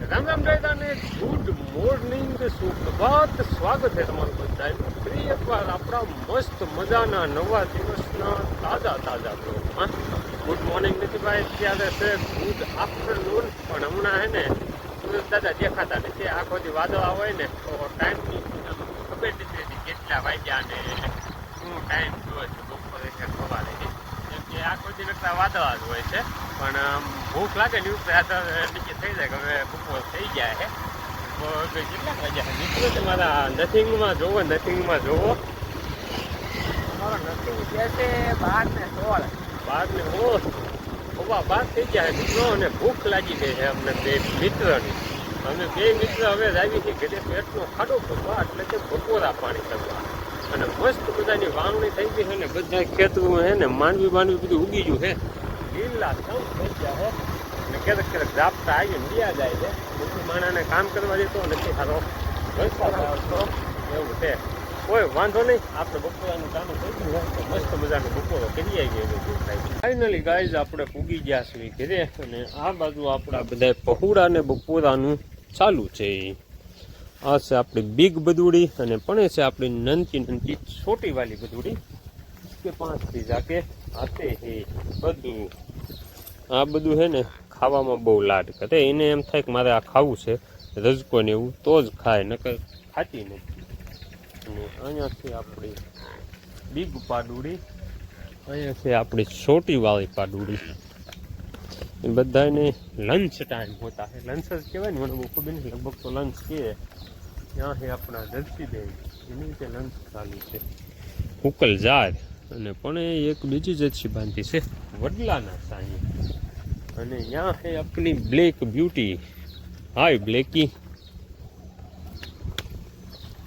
રામ રામ જય દાને good morning સુપ્રભાત સ્વાગત છે તમારું બધાનું ફરી એકવાર આપણા મસ્ત મજાના નવા દિવસના તાજા બ્લોગમાં ગુડ મોર્નિંગ નથી ભાઈ અત્યારે છે ગુડ આફ્ટરનૂન પણ હમણાં હે ને સુરત દાદા દેખાતા નથી આખો દી વાદળા હોય ને તો ટાઈમની ખબર નથી રહેતી કેટલા વાગ્યા ને શું ટાઈમ જોવે છે બપોરે કે સવારે કેમ કે આખો દી નકરા વાદળા જ હોય છે પણ ભૂખ લાગે ને નીચે થઈ જાય કે હવે બપોર થઈ જાય છે કેટલા વાગ્યા મિત્રો તમારા નથિંગમાં જોવો અમારો નથિંગ કે છે 12:16 12 થઈ ગયા મિત્રો અને ભૂખ લાગી ગઈ છે અમને બે મિત્રની અમે બે મિત્ર હવે આવી છે ઘરે પેટનો ખાડો ખોદવા એટલે કે બપોરા પાણી કરવા અને મસ્ત બધાની વાવણી થઈ ગઈ છે ને બધા ખેતરું છે ને માંડવી બધું ઉગી ગયું છે લીલા સૌ થઈ ગયા છે અને ક્યારેક ઝાપટા આવીને વ્યા જાય છે બધું માણાને કામ કરવા દેતો નથી સારો વરસાદ આવતો એવું છે કોઈ વાંધો નહીં આપણે બપોરાનું કામ થઈ ગયું તો મસ્ત મજાનો બપોરો કરી આવી ગયો ફાઇનલી ગાઈઝ આપણે પૂગી ગયા છીએ ઘરે અને આ બાજુ આપણા બધા પહોળા ને બપોરાનું ચાલુ છે આ છે આપણી બિગ બદુડી અને પણ છે આપણી નનકી છોટી વાલી બદુડી કે 5 થી જાકે આતે હે બધું આ બધું છે ને ખાવામાં બહુ લાડ કરે એને એમ થાય કે મારે આ ખાવું છે રજકો ને એવું તો જ ખાય નકર ખાતી નથી અને અહીંયાથી આપણી બિગ પાડુડી અહીંયા છે આપણી છોટી વાળી પાડુડી એ બધાને લંચ ટાઈમ હોતા है लंच જ કહેવાય ને મને બહુ ખબર નથી લગભગ તો લંચ કહે ત્યાં છે આપણા જર્સીબેન એની રીતે લંચ ચાલુ છે ઉકલ ઝાડ અને પણ એક બીજી જર્સી બાંધી છે વડલાના સાંઈ અને यहाँ है अपनी ब्लैक ब्यूटी हाय ब्लैकी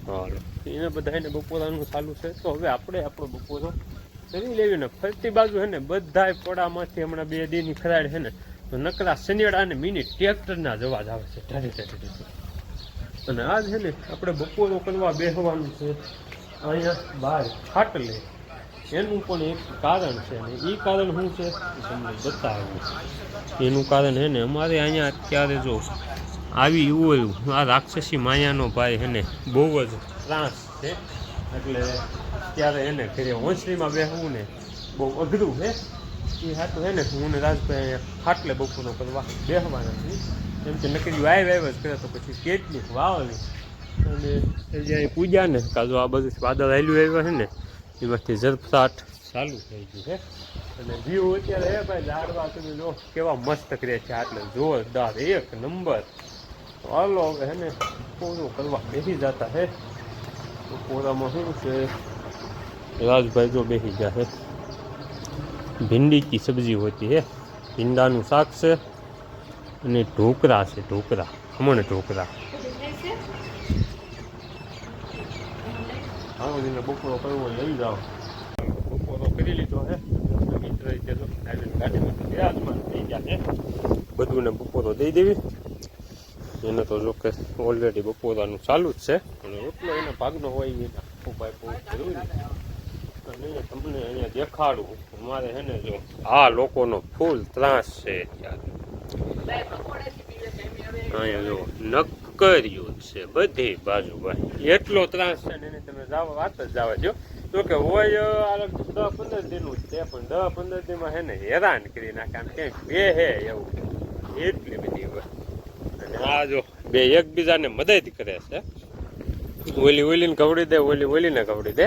હાલો એને બધાને બપોરાનું ચાલુ છે તો હવે આપણે આપણો બપોરો કરી લેવી ને ફરતી બાજુ છે ને બધાય પડામાંથી હમણાં 2 દીની ખરાડ છે ને તો નકરા શનિયાળા અને મિની ટ્રેક્ટરના જવાજ આવે છે ઢારે અને આજ છે ને આપણે બપોરો કરવા બેસવાનું છે અહીંયા બહાર ખાટલે એનું પણ એક કારણ છે ને એ કારણ શું છે તમને બતાવ્યું એનું કારણ છે ને અમારે અહીંયા અત્યારે જો આવી ઓલું આ રાક્ષસી માયાનો ભાઈ છે ને બહુ જ ત્રાસ છે એટલે ત્યારે એને ઘરે હોંસરીમાં બેસવું ને બહુ અઘરું છે એ હાટું છે ને હું ને રાજભાઈ અહીંયા ખાટલે બપોરો કરવા બેસવાના છીએ કેમ કે નકરી વાય જ કરે તો પછી કેટલી વાવલી અને જ્યાં પૂજા ને કાજુ આ બધું વાદળ આવેલું આવ્યા છે ને એમાંથી ઝડપસાટ ચાલુ થઈ ગયું છે અને વ્યૂ અત્યારે હે ભાઈ ઝાડવા તમે જો કેવા મસ્ત કરે છે આટલે જોરદાર એક નંબર હાલો હવે હે ને પૂરું કરવા બેસી જતા હે બપોરામાં શું છે રાજભાઈ જો બેસી ગયા છે ભીંડી કી સબ્જી હોતી હે ભીંડાનું શાક છે અને ઢોકરા છે ખમણ ઢોકરા હા એને બપોરો કરવો લઈ જાઓ બપોરો કરી લીધો હે મિત્ર ગાડીમાં બિરાજમાન થઈ ગયા છે બધું ને બપોરો દઈ દેવી એને તો જો કે ઓલરેડી બપોરાનું ચાલુ જ છે અને રોટલો એના ભાગનો હોય એ ઉપાય બહુ જરૂરી અને તમને અહીંયા દેખાડું અમારે છે ને જો આ લોકોનો ફૂલ ત્રાસ છે અહીંયા જો નક્કર્યું છે બધી બાજુ ભાઈ એટલો ત્રાસ છે ને એને તમે વાત જ જવા દો તો કે હોય આ 10-15 દિનનું જ છે પણ 10-15 દિનમાં છે ને હેરાન કરી નાખે આમ ક્યાંક બે હે એવું એટલી બધી હોય અને આ જો બે એકબીજાને મદદ કરે છે ઓલીને કવડી દે ઓલીને કવડી દે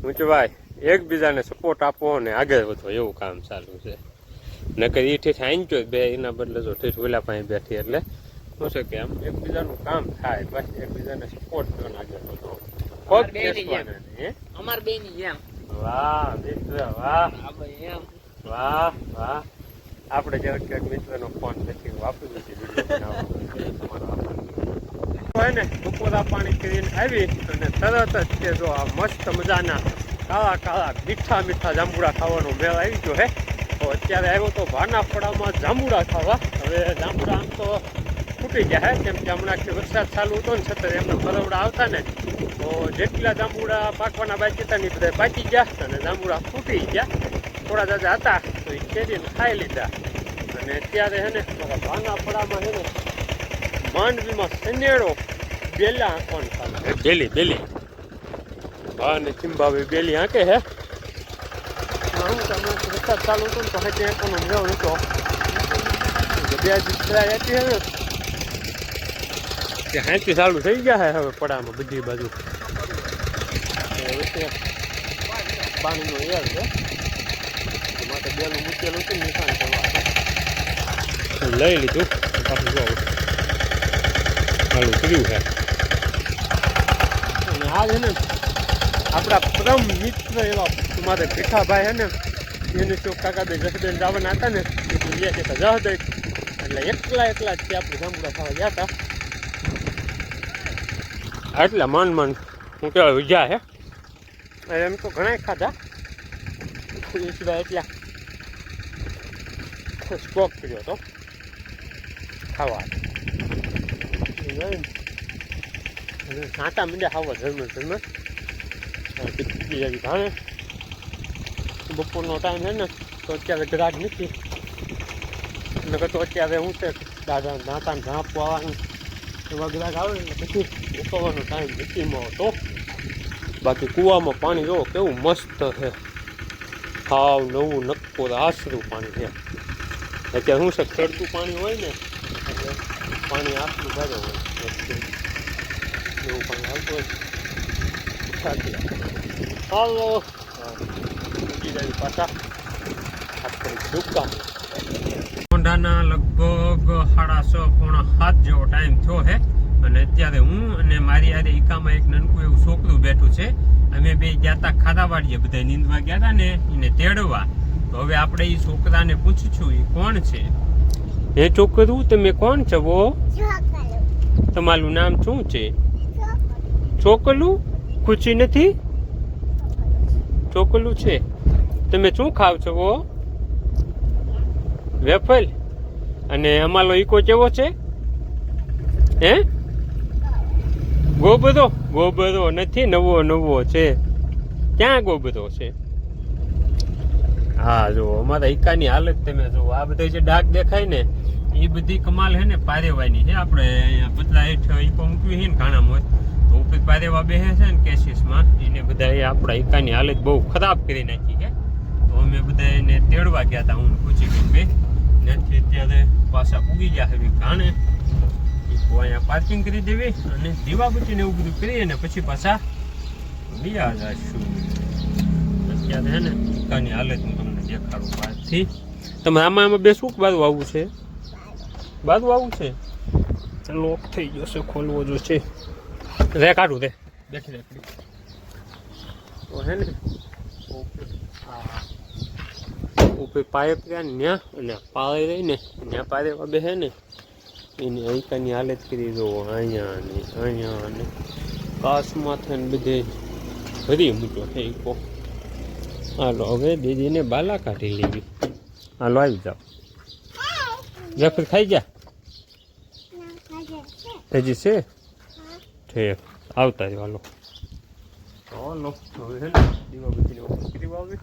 હું કે ભાઈ એકબીજાને સપોર્ટ આપો ને આગળ વધો એવું કામ ચાલુ છે નકર એ ઠેઠ આંચ્યો બે એના બદલે જો ઠેઠ ઓલા પાસે બેઠી એટલે શું છે કે આમ એકબીજાનું કામ થાય બસ એકબીજાને સપોર્ટ કરવાનો આગળ વધો અમાર બેની જેમ વાહ મિત્ર વાહ આપણે ક્યારેક મિત્રનો ફોન નથી વાપરી દીધી ને બપોરા પાણી કરીને આવી અને તરત જ તે જો આ મસ્ત મજાના કાળા મીઠા જાંબુડા ખાવાનો મેળ આવી ગયો હે તો અત્યારે આવ્યો તો ભાનાફળામાં જાંબુડા ખાવા હવે જાંબુડા આમ તો ફૂટી ગયા હે કેમ કે હમણાં વરસાદ ચાલુ હતો ને છતાં એમને ફરવડા આવતા ને તો જેટલા જાંબુડા પાકવાના બાકી હતા ને બધા પાકી ગયા અને જાંબુડા ફૂટી ગયા થોડા દાદા હતા તો એ ખેડીને ખાઈ લીધા અને અત્યારે હે ને મારા ભાનાફળામાં હે ને માંડવીમાં સનેડો બેલા આંકવાનું ચાલુ છે. બેલી હા ને ચિંબાવી બેલી આંકે હે. હું તમને વરસાદ ચાલુ હતો ને તો હાથે આંકવાનો મેળો નતો. બે દીકરા રહેતી હે ને તે હાથી ચાલુ થઈ ગયા હે હવે પડામાં બધી બાજુ. પાણીનો એર છે માટે બેલું મૂકેલું છે નિશાન કરવા લઈ લીધું પાછું જો ચાલુ કર્યું છે. અને આ છે ને આપણા પરમ મિત્ર એવા મારે ભીખાભાઈ છે ને એને શું કાકાભાઈ જસબેન જવાના હતા ને એ લે છે જહદ એટલે એકલા જ તે આપણે જાંબુડા ખાવા ગયા હતા. એટલા માંડ હું કહેવાય વિજા હે. એમ તો ઘણા ખાધા એ સિવાય એટલા સ્ટોક કર્યો હતો ખાવા. સાંતા મીંડા ખાવા ધર્મ ઘાણે બપોરનો ટાઈમ છે ને તો અત્યારે ગ્રાહક નથી નકર તો અત્યારે હું છે દાદા દાંતાને ઝાંપવા આવવાનું એવા ગ્રાહક આવે ને પછી ઉકવવાનો ટાઈમ નથીમાં હતો. બાકી કૂવામાં પાણી જોવો કેવું મસ્ત છે. હાવ નવું નક્કોર આશરું પાણી છે. અત્યારે શું છે ચડતું પાણી હોય ને એટલે પાણી આટલું ભારે હોય એવું પાણી આવતું હોય. હાલો પાછા મોઢાના લગભગ 6:30-7 જેવો ટાઈમ થયો છે. અને અત્યારે હું અને મારી યારે ઈકામાં એક નનકું એવું છોકરું બેઠું છે. અમે બે ગયા હતા ખારાવાડીએ બધા નીંદવા ગયા હતા ને એને તેડવા. તો હવે આપણે એ છોકરાને પૂછીશું એ કોણ છે. એ છોકરું તમે કોણ છો? તમારું નામ શું છે? છોકલું ખુશી નથી છોકલું છે. તમે શું ખાવ છો? વેફલ. અને અમારો ઈકો કેવો છે? હે ગોબરો નથી નવો છે. ક્યાં ગોબરો છે? હા જો અમારા ઈકાની હાલત તમે જો આ બધા જે ડાઘ દેખાય ને એ બધી કમાલ હે ને પારેવાની છે. આપણે અહીંયા પતલા હેઠ ઈકો મૂકવી છે ને ઘાણામાં તો ઉપર પારેવા બેસે છે ને કેસીસમાં એને બધા આપણા ઈકાની હાલત બહુ ખરાબ કરી નાખી છે. તો અમે બધા એને તેડવા ગયા હતા હું પૂછી ગઈ નથી. અત્યારે પાછા પૂગી ગયા હવે ઘાણે અહીંયા પાર્કિંગ કરી દેવી અને દીવાબત્તીને એવું બધું કરીએ ને પછી પાછા બીજા જઈશું. અત્યારે હે ને ઈકાની હાલત હું તમને દેખાડું બહારથી. તમે આમાં બેસવું કે બાજુ આવવું છે? બાજુ આવવું છે. લોક થઈ ગયો છે ખોલવો જો છે. રે કાઢું રે બેઠી રાખડી તો હે ને ઉપર પાઇપ રહ્યા ને ત્યાં અને પાળી રહી ને ત્યાં પારેવા બેસે ને એની અહીંકાની હાલત કરી દો. અહીંયા ને કાશમાં થઈને બધે ભરી મૂક્યો છે ઈકો. હાલો હવે દીદીને બાલા કાઢી લેવી. હાલો આવી જાઓ. વેફર ખાઈ ગયા? હજી છે ઠીક આવતા રહ્યો. હાલો હાલો હવે હે ને દીવાબત્તીને ઓપન કરી વાવી.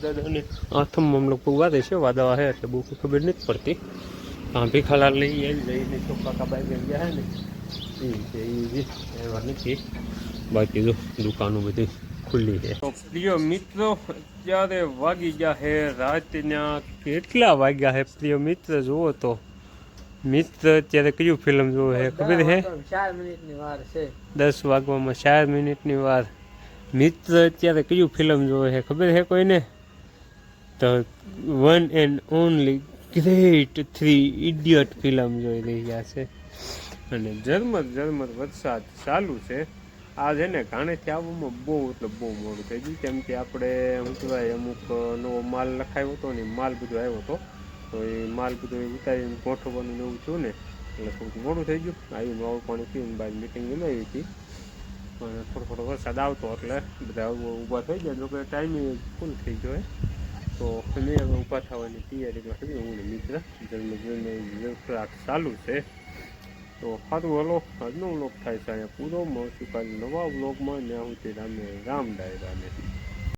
દાદાને આથમમાં લોકો વાદે છે વાદા હે એટલે બહુ ખબર નથી પડતી. ભીખાલાલ લઈને છોકરા કાબાઈ ગયા હે ને એ એવા નથી. બાકી જો દુકાનો બધી ખુલ્લી છે. તો પ્રિય મિત્રો અત્યારે વાગી ગયા છે રાતના કેટલા વાગ્યા છે પ્રિય મિત્ર જુઓ તો. મિત્ર અત્યારે કયું ફિલ્મ જોવે છે ખબર છે? 4 મિનિટની વાર છે. 10 વાગવામાં 4 મિનિટની વાર. મિત્ર અત્યારે કયું ફિલ્મ જોવે છે ખબર છે કોઈને? તો one and only great 3 idiot film જોઈ રહ્યા છે. અને ઝરમર વરસાદ ચાલુ છે. આ છે ને ઘાણેથી આવવામાં બહુ એટલે બહુ મોડું થઈ ગયું. કેમ કે આપણે શું કહેવાય અમુક નવો માલ લખાયો હતો ને માલ બધો આવ્યો હતો તો એ માલ બધો ઉતારીને ગોઠવવાનું ને એવું થયું ને એટલે થોડુંક મોડું થઈ ગયું. આવીને માવું પાણી પીને બહાર મિટિંગ બનાવી હતી પણ થોડો વરસાદ આવતો એટલે બધા ઊભા થઈ ગયા. જોકે ટાઈમે ફૂલ થઈ ગયો તો અમે હવે ઊભા થવાની તૈયારીમાં થઈ હું ને મિત્ર જન્મ ચાલુ છે. તો સારું હલો આજનો વ્લોગ થાય છે અહીંયા પૂરો મળશું કાલે નવા વ્લોગમાં. ત્યાં સુધી રામ ડાયરાને